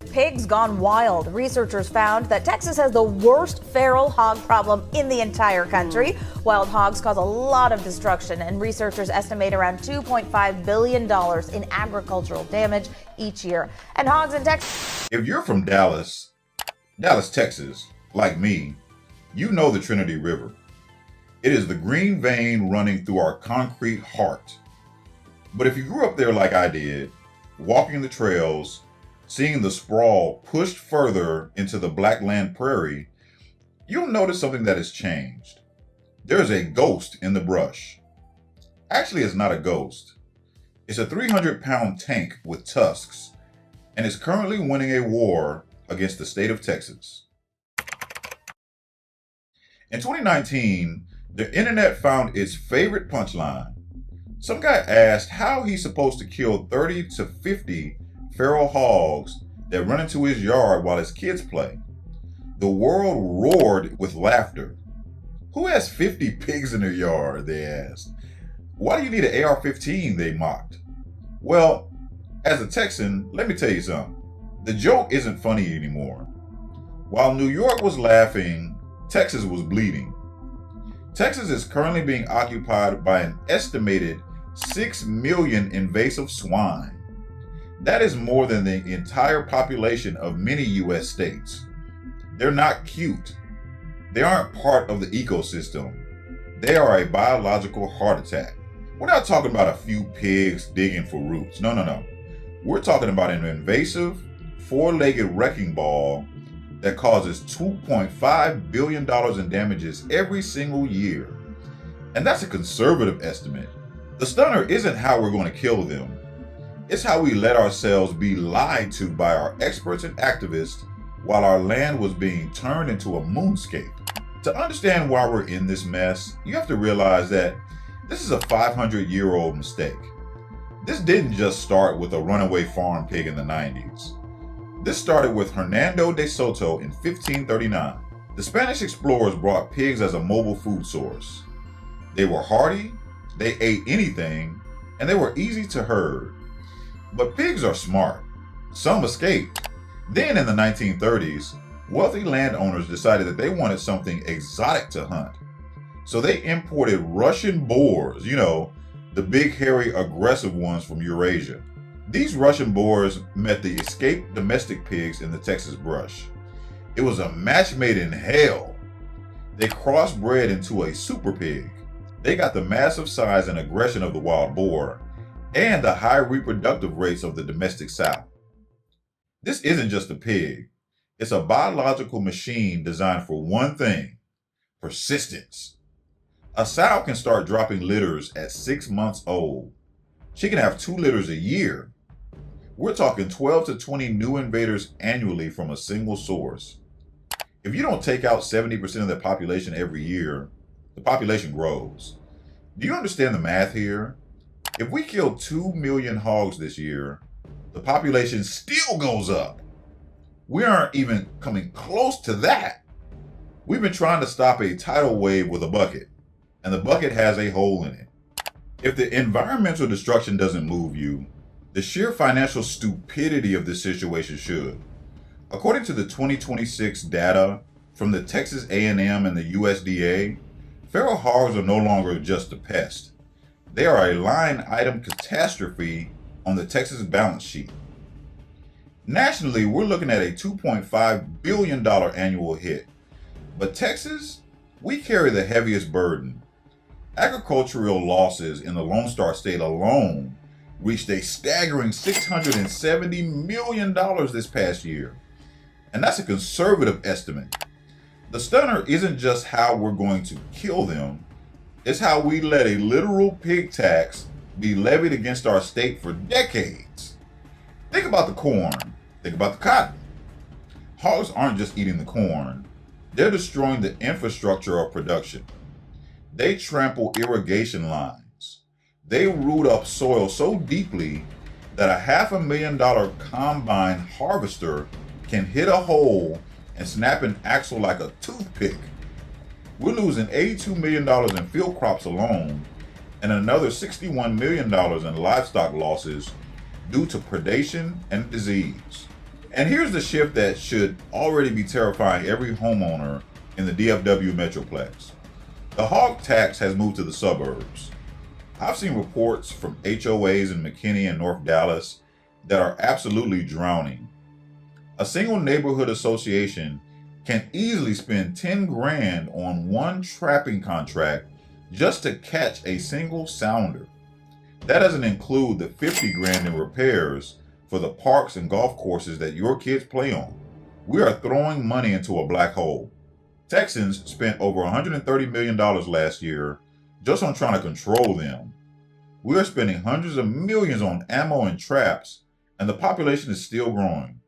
Pigs gone wild. Researchers found that Texas has the worst feral hog problem in the entire country. Wild hogs cause a lot of destruction, and researchers estimate around $2.5 billion in agricultural damage each year. And hogs in Texas. If you're from Dallas, Texas, like me, you know the Trinity River. It is the green vein running through our concrete heart. But if you grew up there like I did, walking the trails, seeing the sprawl pushed further into the Blackland Prairie, you'll notice something that has changed. There's a ghost in the brush. Actually, it's not a ghost. It's a 300-pound tank with tusks, and is currently winning a war against the state of Texas. In 2019, the internet found its favorite punchline. Some guy asked how he's supposed to kill 30 to 50 feral hogs that run into his yard while his kids play. The world roared with laughter. Who has 50 pigs in their yard, they asked. Why do you need an AR-15, they mocked. Well, as a Texan, let me tell you something. The joke isn't funny anymore. While New York was laughing, Texas was bleeding. Texas is currently being occupied by an estimated 6 million invasive swine. That is more than the entire population of many U.S. states. They're not cute. They aren't part of the ecosystem. They are a biological heart attack. We're not talking about a few pigs digging for roots. No. We're talking about an invasive, four-legged wrecking ball that causes $2.5 billion in damages every single year. And that's a conservative estimate. The stunner isn't how we're going to kill them. It's how we let ourselves be lied to by our experts and activists while our land was being turned into a moonscape. To understand why we're in this mess, you have to realize that this is a 500-year-old mistake. This didn't just start with a runaway farm pig in the 90s. This started with Hernando de Soto in 1539. The Spanish explorers brought pigs as a mobile food source. They were hardy, they ate anything, and they were easy to herd. But pigs are smart. Some escaped. Then in the 1930s, wealthy landowners decided that they wanted something exotic to hunt. So they imported Russian boars, the big, hairy, aggressive ones from Eurasia. These Russian boars met the escaped domestic pigs in the Texas brush. It was a match made in hell. They crossbred into a super pig. They got the massive size and aggression of the wild boar and the high reproductive rates of the domestic sow. This isn't just a pig. It's a biological machine designed for one thing: persistence. A sow can start dropping litters at 6 months old. She can have 2 litters a year. We're talking 12 to 20 new invaders annually from a single source. If you don't take out 70% of the population every year, the population grows. Do you understand the math here? If we kill 2 million hogs this year, the population still goes up. We aren't even coming close to that. We've been trying to stop a tidal wave with a bucket, and the bucket has a hole in it. If the environmental destruction doesn't move you, the sheer financial stupidity of this situation should. According to the 2026 data from the Texas A&M and the USDA, feral hogs are no longer just a pest. They are a line item catastrophe on the Texas balance sheet. Nationally, we're looking at a $2.5 billion annual hit. But Texas, we carry the heaviest burden. Agricultural losses in the Lone Star State alone reached a staggering $670 million this past year. And that's a conservative estimate. The stunner isn't just how we're going to kill them, it's how we let a literal pig tax be levied against our state for decades. Think about the corn. Think about the cotton. Hogs aren't just eating the corn. They're destroying the infrastructure of production. They trample irrigation lines. They root up soil so deeply that a $500,000 combine harvester can hit a hole and snap an axle like a toothpick. We're losing $82 million in field crops alone and another $61 million in livestock losses due to predation and disease. And here's the shift that should already be terrifying every homeowner in the DFW Metroplex. The hog tax has moved to the suburbs. I've seen reports from HOAs in McKinney and North Dallas that are absolutely drowning. A single neighborhood association can easily spend 10 grand on one trapping contract just to catch a single sounder. That doesn't include the 50 grand in repairs for the parks and golf courses that your kids play on. We are throwing money into a black hole. Texans spent over $130 million last year just on trying to control them. We are spending hundreds of millions on ammo and traps, and the population is still growing.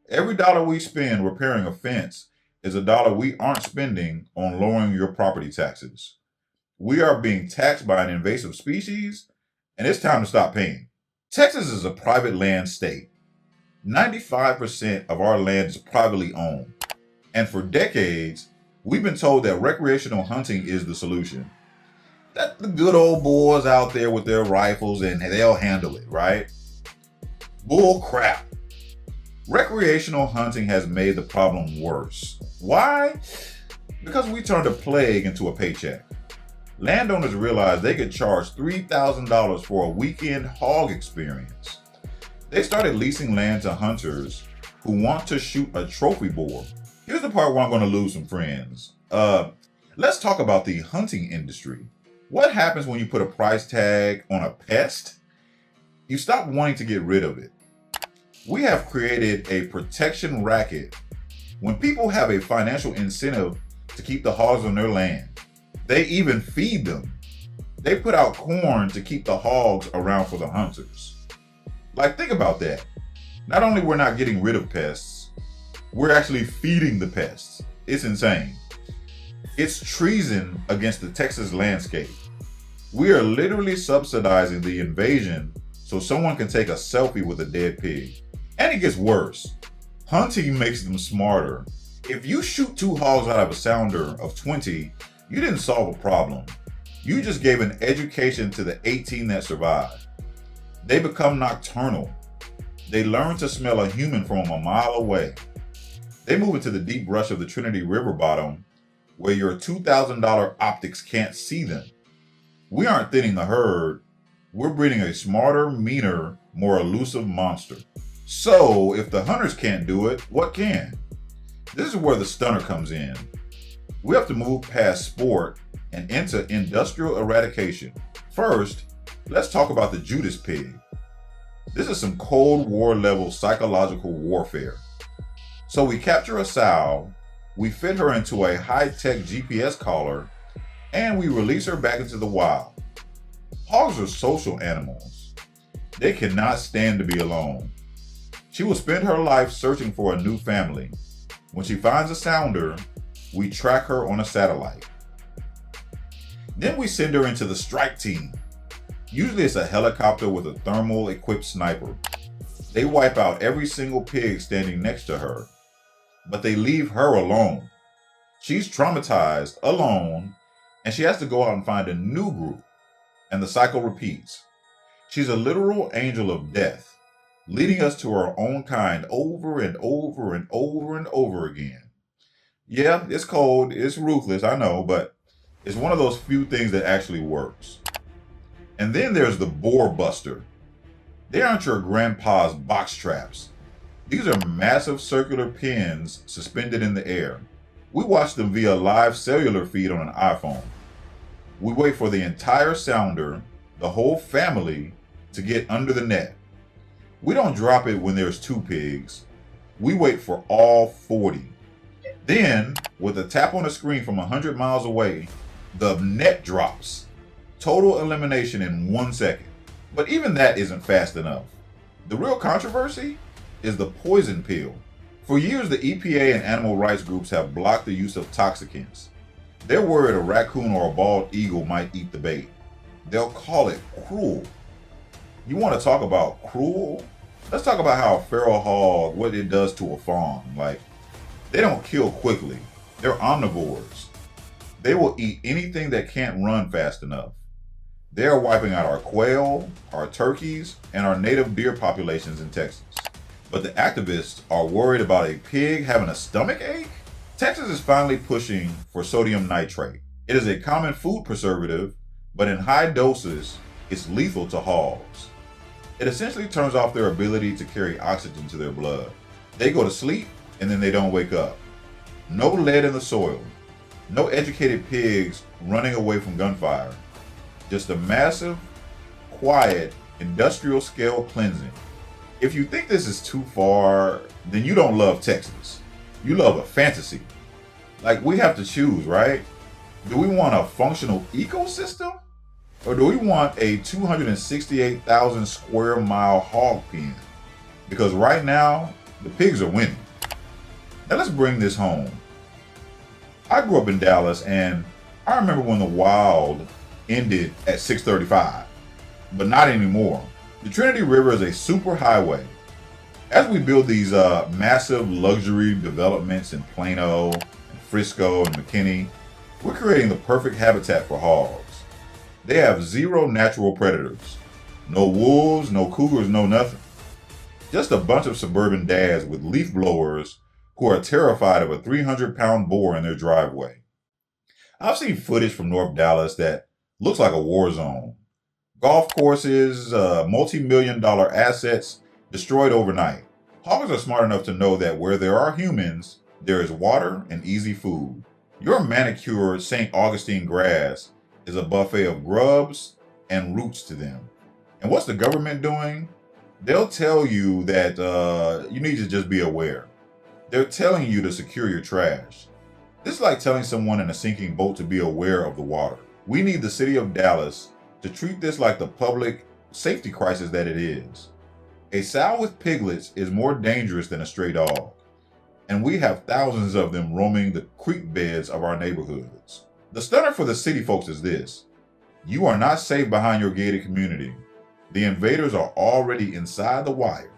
Every dollar we spend repairing a fence is a dollar we aren't spending on lowering your property taxes. We are being taxed by an invasive species, and it's time to stop paying. Texas is a private land state. 95% of our land is privately owned. And for decades, we've been told that recreational hunting is the solution. That the good old boys out there with their rifles and they'll handle it, right? Bull crap. Recreational hunting has made the problem worse. Why? Because we turned a plague into a paycheck. Landowners realized they could charge $3,000 for a weekend hog experience. They started leasing land to hunters who want to shoot a trophy boar. Here's the part where I'm going to lose some friends. Let's talk about the hunting industry. What happens when you put a price tag on a pest? You stop wanting to get rid of it. We have created a protection racket. When people have a financial incentive to keep the hogs on their land, they even feed them. They put out corn to keep the hogs around for the hunters. Like, think about that. Not only we're not getting rid of pests, we're actually feeding the pests. It's insane. It's treason against the Texas landscape. We are literally subsidizing the invasion so someone can take a selfie with a dead pig. And it gets worse. Hunting makes them smarter. If you shoot 2 hogs out of a sounder of 20, you didn't solve a problem. You just gave an education to the 18 that survived. They become nocturnal. They learn to smell a human from a mile away. They move into the deep brush of the Trinity River bottom where your $2,000 optics can't see them. We aren't thinning the herd. We're breeding a smarter, meaner, more elusive monster. So if the hunters can't do it, what can? This is where the stunner comes in. We have to move past sport and into industrial eradication. First, let's talk about the Judas pig. This is some Cold War level psychological warfare. So we capture a sow, we fit her into a high-tech GPS collar, and we release her back into the wild. Hogs are social animals. They cannot stand to be alone. She will spend her life searching for a new family. When she finds a sounder, we track her on a satellite. Then we send her into the strike team. Usually it's a helicopter with a thermal equipped sniper. They wipe out every single pig standing next to her, but they leave her alone. She's traumatized, alone, and she has to go out and find a new group, and the cycle repeats. She's a literal angel of death, leading us to our own kind over and over and over and over again. Yeah, it's cold, it's ruthless, I know, but it's one of those few things that actually works. And then there's the boar buster. They aren't your grandpa's box traps. These are massive circular pins suspended in the air. We watch them via live cellular feed on an iPhone. We wait for the entire sounder, the whole family, to get under the net. We don't drop it when there's 2 pigs. We wait for all 40. Then, with a tap on the screen from 100 miles away, the net drops. Total elimination in 1 second. But even that isn't fast enough. The real controversy is the poison pill. For years, the EPA and animal rights groups have blocked the use of toxicants. They're worried a raccoon or a bald eagle might eat the bait. They'll call it cruel. You want to talk about cruel? Let's talk about how a feral hog, what it does to a fawn. Like, they don't kill quickly. They're omnivores. They will eat anything that can't run fast enough. They are wiping out our quail, our turkeys, and our native deer populations in Texas. But the activists are worried about a pig having a stomach ache? Texas is finally pushing for sodium nitrate. It is a common food preservative, but in high doses, it's lethal to hogs. It essentially turns off their ability to carry oxygen to their blood. They go to sleep and then they don't wake up. No lead in the soil. No educated pigs running away from gunfire. Just a massive, quiet, industrial scale cleansing. If you think this is too far, then you don't love Texas. You love a fantasy. Like, we have to choose, right? Do we want a functional ecosystem? Or do we want a 268,000 square mile hog pen? Because right now, the pigs are winning. Now let's bring this home. I grew up in Dallas, and I remember when the Wild ended at 635, but not anymore. The Trinity River is a super highway. As we build these massive luxury developments in Plano, and Frisco, and McKinney, we're creating the perfect habitat for hogs. They have zero natural predators. No wolves, no cougars, no nothing. Just a bunch of suburban dads with leaf blowers who are terrified of a 300-pound boar in their driveway. I've seen footage from North Dallas that looks like a war zone. Golf courses, multi-million-dollar assets destroyed overnight. Hogs are smart enough to know that where there are humans, there is water and easy food. Your manicured St. Augustine grass is a buffet of grubs and roots to them. And what's the government doing? They'll tell you that you need to just be aware. They're telling you to secure your trash. This is like telling someone in a sinking boat to be aware of the water. We need the city of Dallas to treat this like the public safety crisis that it is. A sow with piglets is more dangerous than a stray dog, and we have thousands of them roaming the creek beds of our neighborhoods. The stunner for the city folks is this: you are not safe behind your gated community. The invaders are already inside the wire.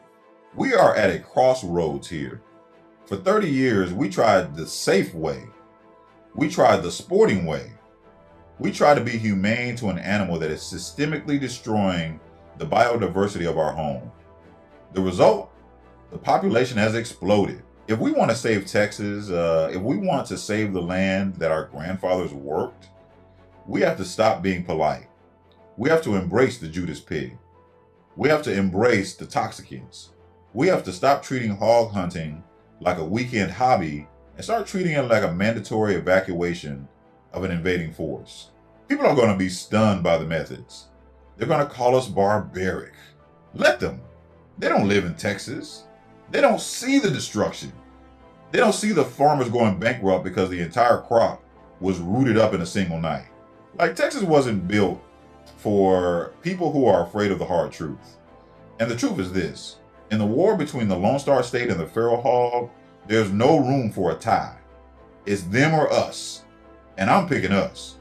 We are at a crossroads here. For 30 years, we tried the safe way. We tried the sporting way. We try to be humane to an animal that is systemically destroying the biodiversity of our home. The result? The population has exploded. If we want to save Texas, if we want to save the land that our grandfathers worked, we have to stop being polite. We have to embrace the Judas pig. We have to embrace the toxicants. We have to stop treating hog hunting like a weekend hobby and start treating it like a mandatory evacuation of an invading force. People are going to be stunned by the methods. They're going to call us barbaric. Let them. They don't live in Texas. They don't see the destruction. They don't see the farmers going bankrupt because the entire crop was rooted up in a single night. Like, Texas wasn't built for people who are afraid of the hard truth. And the truth is this: in the war between the Lone Star State and the feral hog, there's no room for a tie. It's them or us. And I'm picking us.